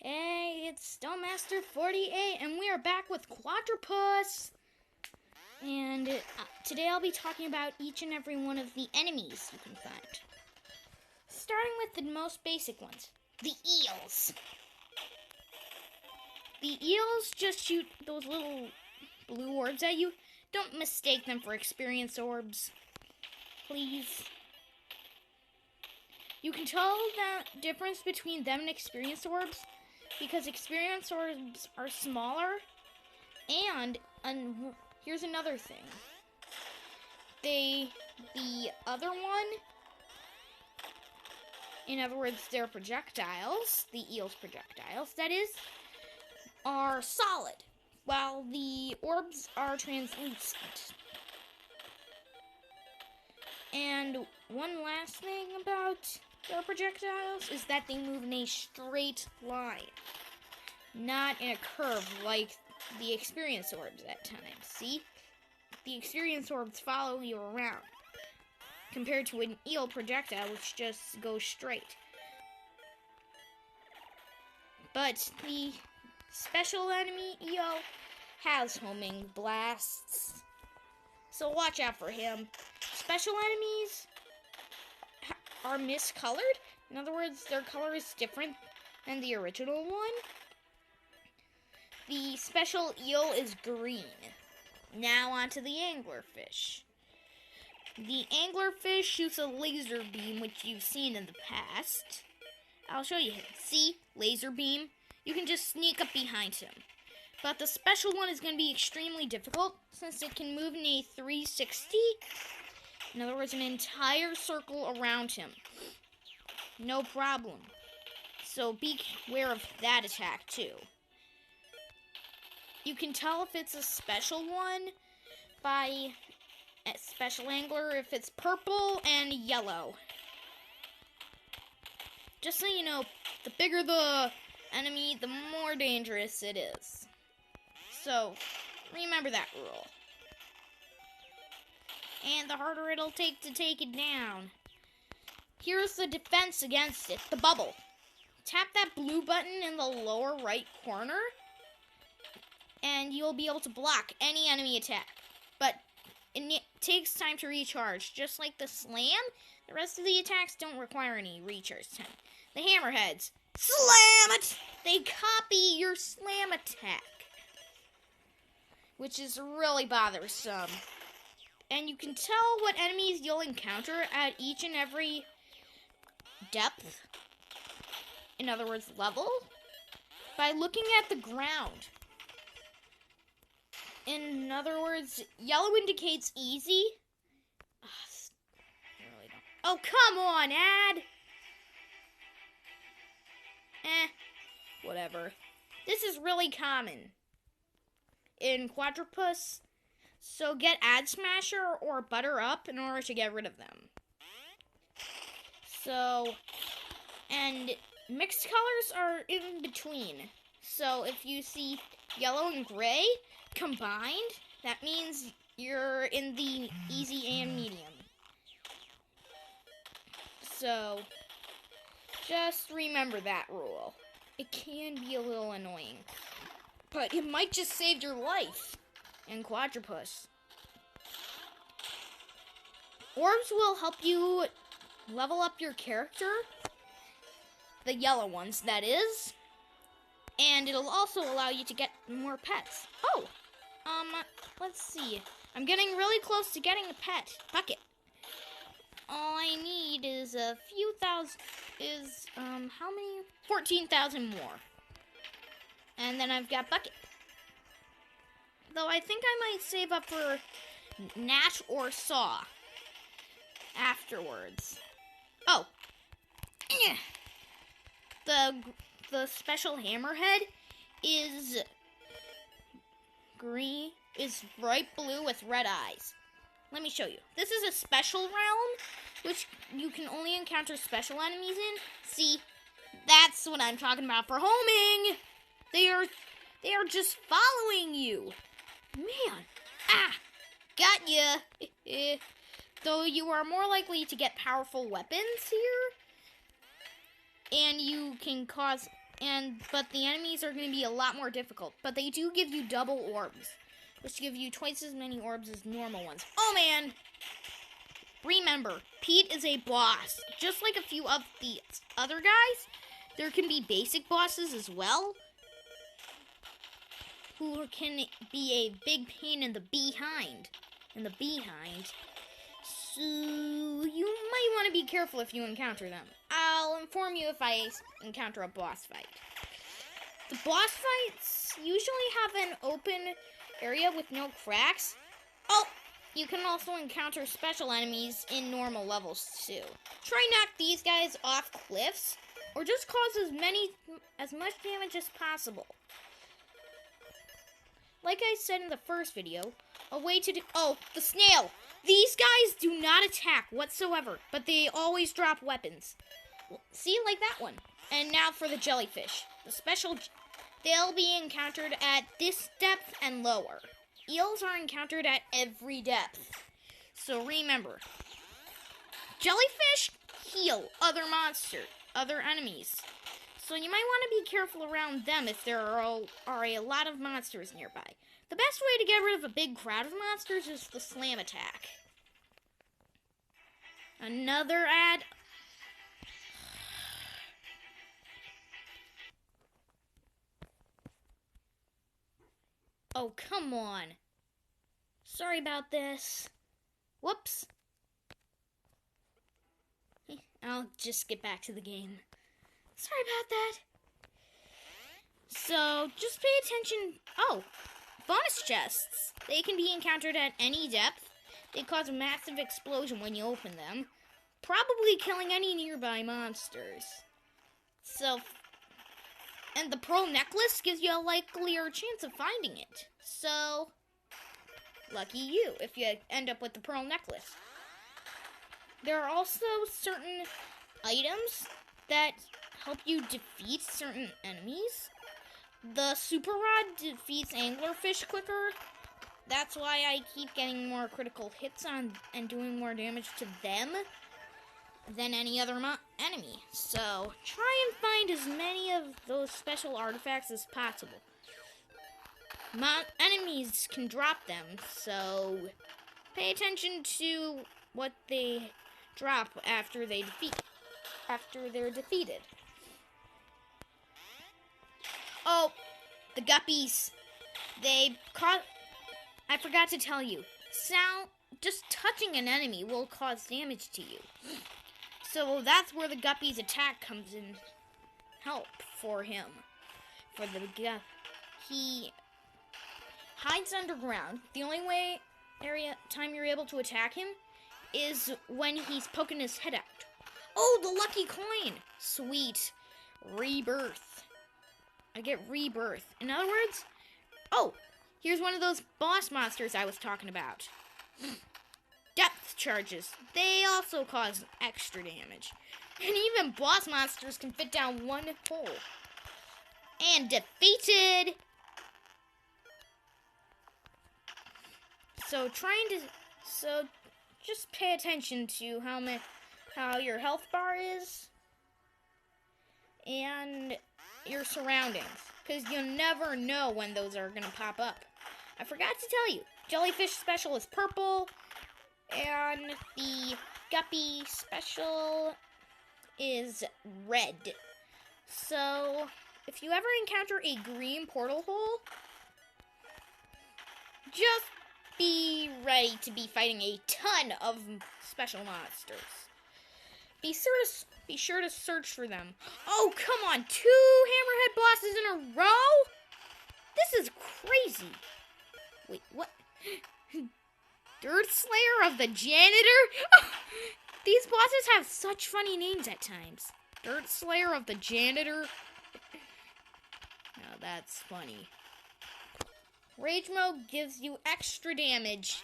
Hey, it's Stonemaster 48, and we are back with Quadropus. And today I'll be talking about each and every one of the enemies you can find. Starting with the most basic ones, the eels. The eels just shoot those little blue orbs at you. Don't mistake them for experience orbs, please. You can tell the difference between them and experience orbs because experience orbs are smaller, and here's another thing. The other one, in other words, their projectiles, the eel's projectiles, that is, are solid, while the orbs are translucent. And one last thing about their projectiles is that they move in a straight line, not in a curve like the experience orbs at times. See? The experience orbs follow you around, compared to an eel projectile which just goes straight. But the special enemy eel has homing blasts, so watch out for him. Special enemies are miscolored. In other words, their color is different than the original one. The special eel is green. Now onto the anglerfish. The anglerfish shoots a laser beam, which you've seen in the past. I'll show you him. See? Laser beam. You can just sneak up behind him. But the special one is going to be extremely difficult since it can move in a 360. In other words, an entire circle around him. No problem. So be aware of that attack too. You can tell if it's a special one by a special angler if it's purple and yellow. Just so you know, the bigger the enemy, the more dangerous it is. So, remember that rule. And the harder it'll take to take it down. Here's the defense against it, the bubble. Tap that blue button in the lower right corner, and you'll be able to block any enemy attack. But it takes time to recharge. Just like the slam, the rest of the attacks don't require any recharge time. The hammerheads, slam it! They copy your slam attack, which is really bothersome. And you can tell what enemies you'll encounter at each and every depth, in other words, level, by looking at the ground. In other words, yellow indicates easy. I really don't. Oh, come on, ad! Whatever. This is really common in Quadropus, so get Ad Smasher or Butter Up in order to get rid of them. So, and mixed colors are in between. So if you see yellow and gray combined, that means you're in the easy and medium. So, just remember that rule. It can be a little annoying, but it might just save your life in Quadropus. Orbs will help you level up your character, the yellow ones, that is, and it'll also allow you to get more pets. Oh, let's see. I'm getting really close to getting a pet. Bucket. All I need is a few thousand, how many? 14,000 more. And then I've got Bucket. Though I think I might save up for Gnat or Saw afterwards. Oh. The special hammerhead is green, is bright blue with red eyes. Let me show you. This is a special realm, which you can only encounter special enemies in. See, that's what I'm talking about for homing. They are just following you. Man, got ya. Though you are more likely to get powerful weapons here, and you can cause but the enemies are going to be a lot more difficult. But they do give you double orbs, which give you twice as many orbs as normal ones. Oh man! Remember, Pete is a boss. Just like a few of the other guys, there can be basic bosses as well, who can be a big pain in the behind. So you might want to be careful if you encounter them. I'll inform you if I encounter a boss fight. The boss fights usually have an open area with no cracks. Oh, you can also encounter special enemies in normal levels too. Try knock these guys off cliffs, or just cause as much damage as possible. Like I said in the first video, a way to oh, the snail! These guys do not attack whatsoever, but they always drop weapons. See, like that one. And now for the jellyfish. They'll be encountered at this depth and lower. Eels are encountered at every depth. So remember, jellyfish heal other enemies. So you might want to be careful around them if there are a lot of monsters nearby. The best way to get rid of a big crowd of monsters is the slam attack. Another ad. Oh, come on. Sorry about this. Whoops. I'll just get back to the game. Sorry about that. So, just pay attention. Oh, bonus chests. They can be encountered at any depth. They cause a massive explosion when you open them, probably killing any nearby monsters. So, and the pearl necklace gives you a likelier chance of finding it. So, lucky you if you end up with the pearl necklace. There are also certain items that help you defeat certain enemies. The super rod defeats anglerfish quicker. That's why I keep getting more critical hits on and doing more damage to them than any other enemy. So try and find as many of those special artifacts as possible. Enemies can drop them, so pay attention to what they drop after they're defeated. Oh, the guppies. I forgot to tell you. Just touching an enemy will cause damage to you. So that's where the guppy's attack comes in help for him. He hides underground. The only time you're able to attack him is when he's poking his head out. Oh, the lucky coin! Sweet. Rebirth. I get rebirth. In other words, oh, here's one of those boss monsters I was talking about. Depth charges. They also cause extra damage. And even boss monsters can fit down one hole. And defeated! So just pay attention to how your health bar is and your surroundings, because you'll never know when those are going to pop up. I forgot to tell you, jellyfish special is purple, and the guppy special is red. So, if you ever encounter a green portal hole, just be ready to be fighting a ton of special monsters. Be sure to search for them. Oh, come on, 2 hammerhead bosses in a row? This is crazy. Wait, what? Dirt Slayer of the Janitor? These bosses have such funny names at times. Dirt Slayer of the Janitor. Now that's funny. Rage mode gives you extra damage,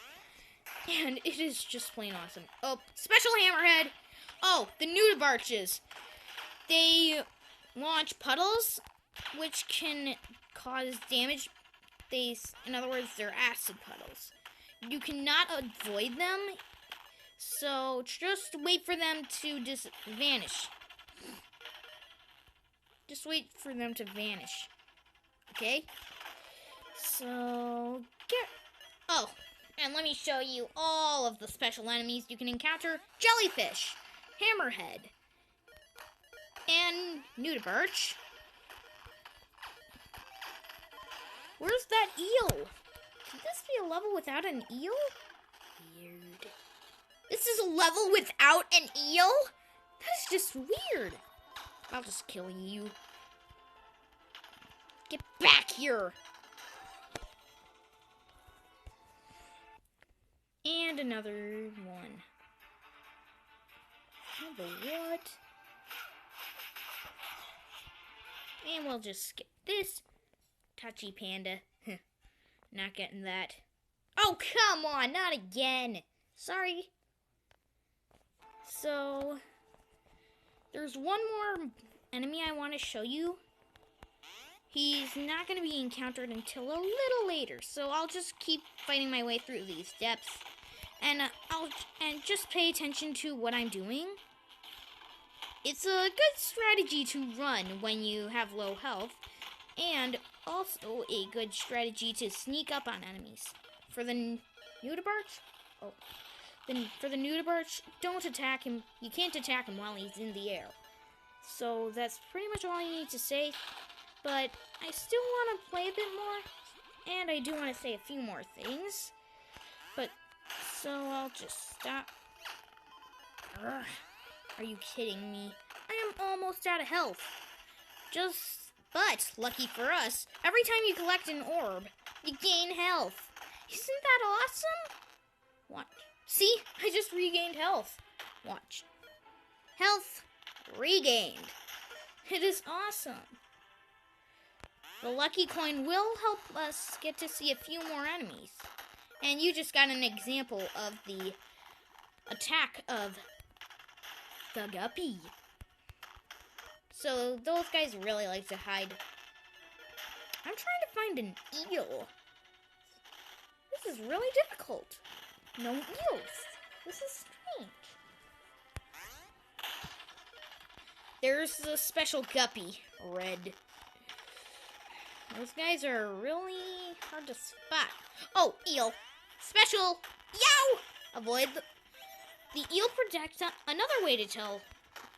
and it is just plain awesome. Oh, special hammerhead. Oh, the Nudibarches. They launch puddles, which can cause damage. In other words, they're acid puddles. You cannot avoid them, so just wait for them to just vanish. Just wait for them to vanish. Okay? So, oh, and let me show you all of the special enemies you can encounter. Jellyfish, Hammerhead, and Nudibirch. Where's that eel? Could this be a level without an eel? Weird. This is a level without an eel? That's just weird. I'll just kill you. Get back here. And another one. Oh, the what? And we'll just skip this. Touchy panda. Not getting that. Oh, come on, not again. Sorry. So, there's one more enemy I want to show you. He's not going to be encountered until a little later, so I'll just keep fighting my way through these steps. And and just pay attention to what I'm doing. It's a good strategy to run when you have low health, and also a good strategy to sneak up on enemies. For the Nudibirch, for the Nudibirch, don't attack him. You can't attack him while he's in the air. So that's pretty much all I need to say. But I still want to play a bit more, and I do want to say a few more things. But so I'll just stop. Ugh. Are you kidding me? I am almost out of health. But lucky for us, every time you collect an orb, you gain health. Isn't that awesome? Watch. See? I just regained health. Watch. Health regained. It is awesome. The lucky coin will help us get to see a few more enemies. And you just got an example of the attack of the guppy. So those guys really like to hide. I'm trying to find an eel. This is really difficult. No eels. This is strange. There's the special guppy, red. Those guys are really hard to spot. Oh, eel. Special. Yow! Avoid the eel projectile. Another way to tell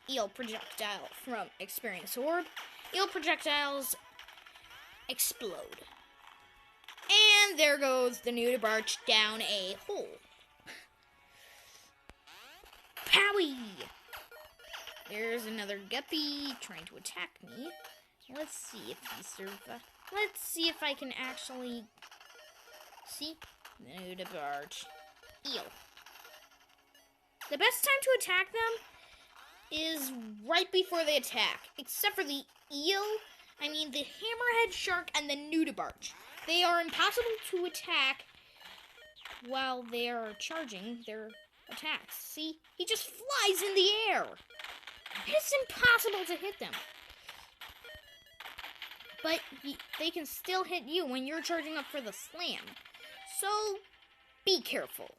eel projectile from experience orb. Eel projectiles explode. And there goes the Nudibirch down a hole. Powie! There's another guppy trying to attack me. Let's see if he survives. Let's see if I can actually see the Nudibirch. Eel. The best time to attack them is right before they attack. Except for the eel, the hammerhead shark and the Nudibirch. They are impossible to attack while they are charging their attacks. See? He just flies in the air. It's impossible to hit them. But they can still hit you when you're charging up for the slam. So, be careful.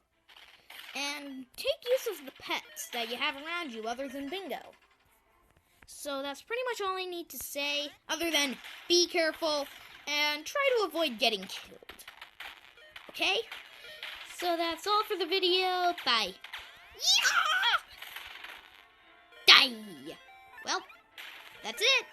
And take use of the pets that you have around you other than Bingo. So that's pretty much all I need to say, other than be careful and try to avoid getting killed. Okay? So that's all for the video. Bye. Yeah! Die! Well, that's it.